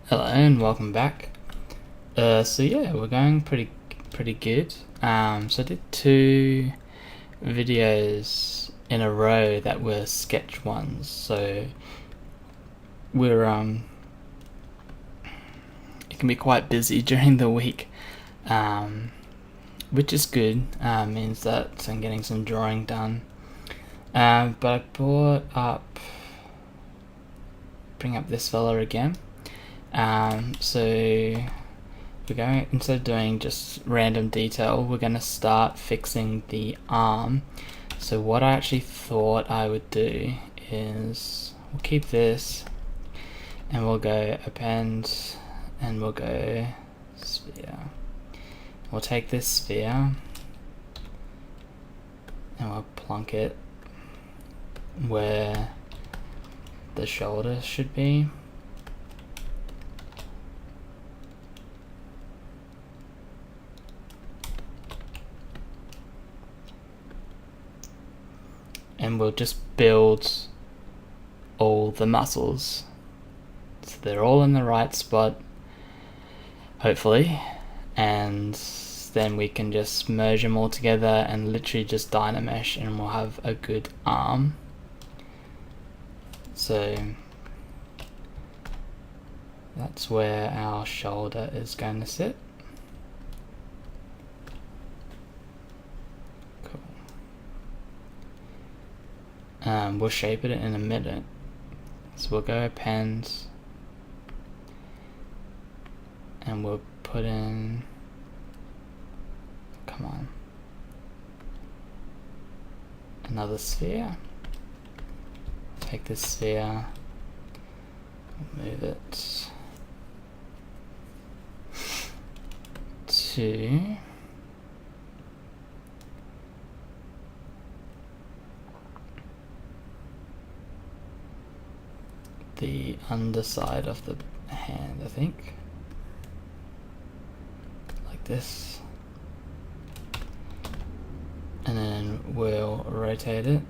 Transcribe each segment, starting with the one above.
Hello and welcome back. So yeah, we're going pretty good. So I did 2 videos in a row that were sketch ones. So we're it can be quite busy during the week, which is good. Means that I'm getting some drawing done. But I bring up this fella again. So we're going, instead of doing just random detail, we're going to start fixing the arm. So what I actually thought I would do is we'll keep this and we'll go append and we'll go sphere. We'll take this sphere and we'll plonk it where the shoulder should be. And we'll just build all the muscles so they're all in the right spot, hopefully, and then we can just merge them all together and literally just dynamesh and we'll have a good arm. So that's where our shoulder is going to sit. We'll shape it in a minute. So we'll go append and we'll put in, come on, another sphere. Take this sphere, move it to the underside of the hand, I think, like this, and then we'll rotate it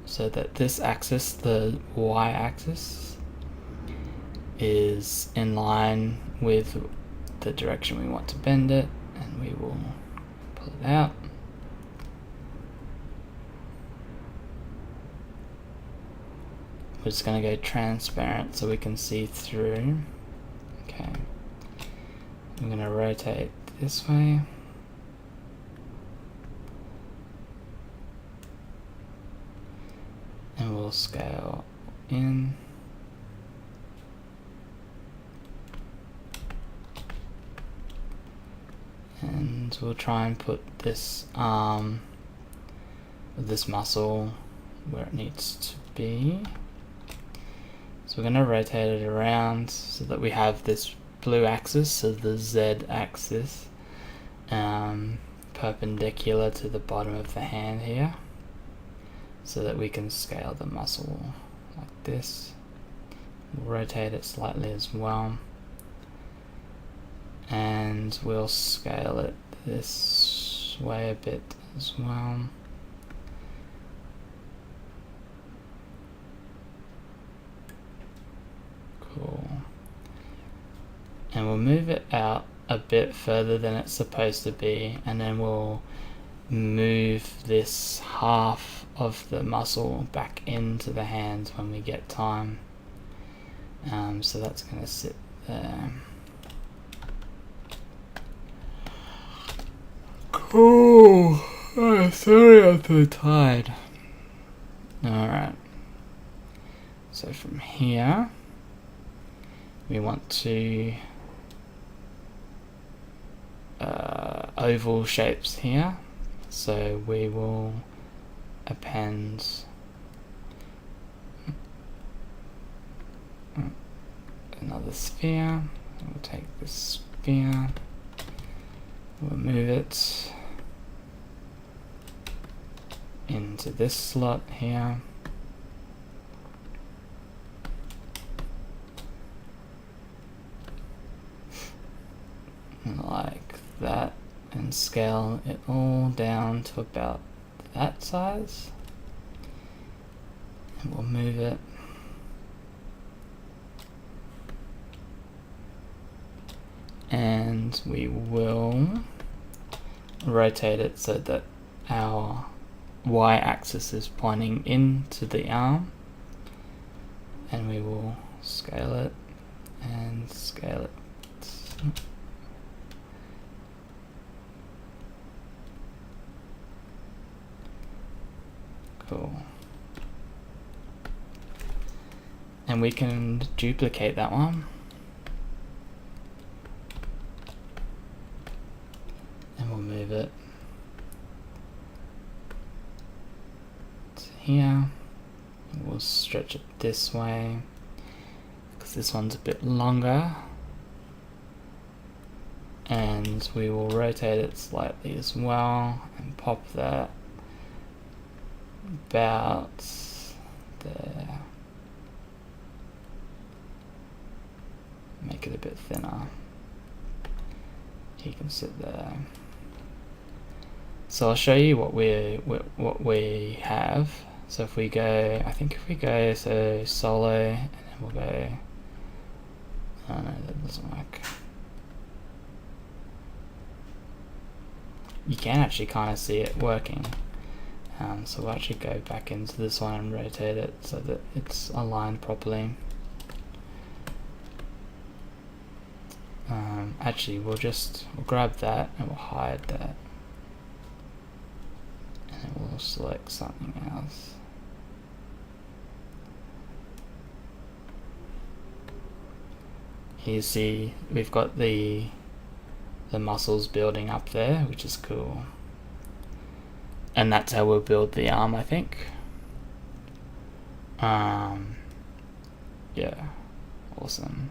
so that this axis, the Y axis, is in line with the direction we want to bend it, and we will pull it out. We're just going to go transparent so we can see through. Okay. I'm going to rotate this way. And we'll scale in. And we'll try and put this arm, this muscle, where it needs to be. So we're going to rotate it around so that we have this blue axis, so the Z axis, perpendicular to the bottom of the hand here, so that we can scale the muscle like this. We'll rotate it slightly as well, and we'll scale it this way a bit as well. Cool. And we'll move it out a bit further than it's supposed to be, and then we'll move this half of the muscle back into the hands when we get time. So that's going to sit there. Cool. Oh, sorry, I'm so tired. Alright. So from here, we want to oval shapes here, so we will append another sphere. We'll take this sphere, we'll move it into this slot here. Like that, and scale it all down to about that size, and we'll move it and we will rotate it so that our y-axis is pointing into the arm, and we will scale it and scale it. Cool. And we can duplicate that one. And we'll move it to here. And we'll stretch it this way, because this one's a bit longer. And we will rotate it slightly as well, and pop that about there. Make it a bit thinner. He can sit there. So I'll show you what we have. So if we go, I think if we go solo, and then we'll go. Oh no, that doesn't work. You can actually kind of see it working. So we'll actually go back into this one and rotate it so that it's aligned properly. Actually, we'll grab that and we'll hide that, and then we'll select something else. You see, we've got the muscles building up there, which is cool. And that's how we'll build the arm, I think. Yeah, awesome.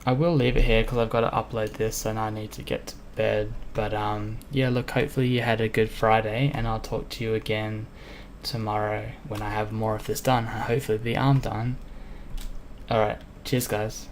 I will leave it here because I've got to upload this and I need to get to bed. But yeah, look, hopefully you had a good Friday, and I'll talk to you again tomorrow when I have more of this done. Hopefully the arm done. Alright, cheers guys.